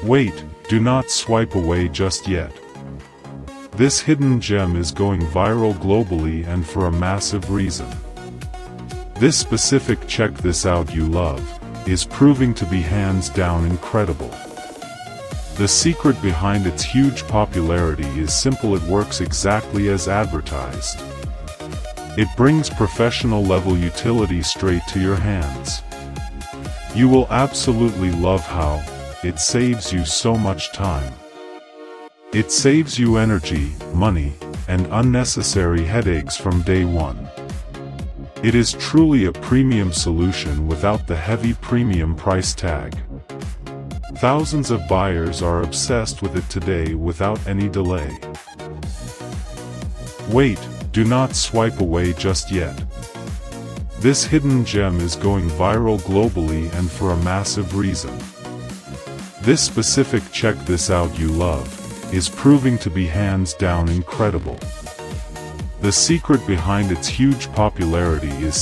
Wait, do not swipe away just yet. This hidden gem is going viral globally and for a massive reason. This specific check this out you love is proving to be hands down incredible. The secret behind its huge popularity is simple. It works exactly as advertised. It brings professional level utility straight to your hands. You will absolutely love how it saves you so much time. It saves you energy, money, and unnecessary headaches from day one. It is truly a premium solution without the heavy premium price tag. Thousands of buyers are obsessed with it today without any delay. Wait, do not swipe away just yet. This hidden gem is going viral globally and for a massive reason. This specific check this out you love is proving to be hands down incredible. The secret behind its huge popularity is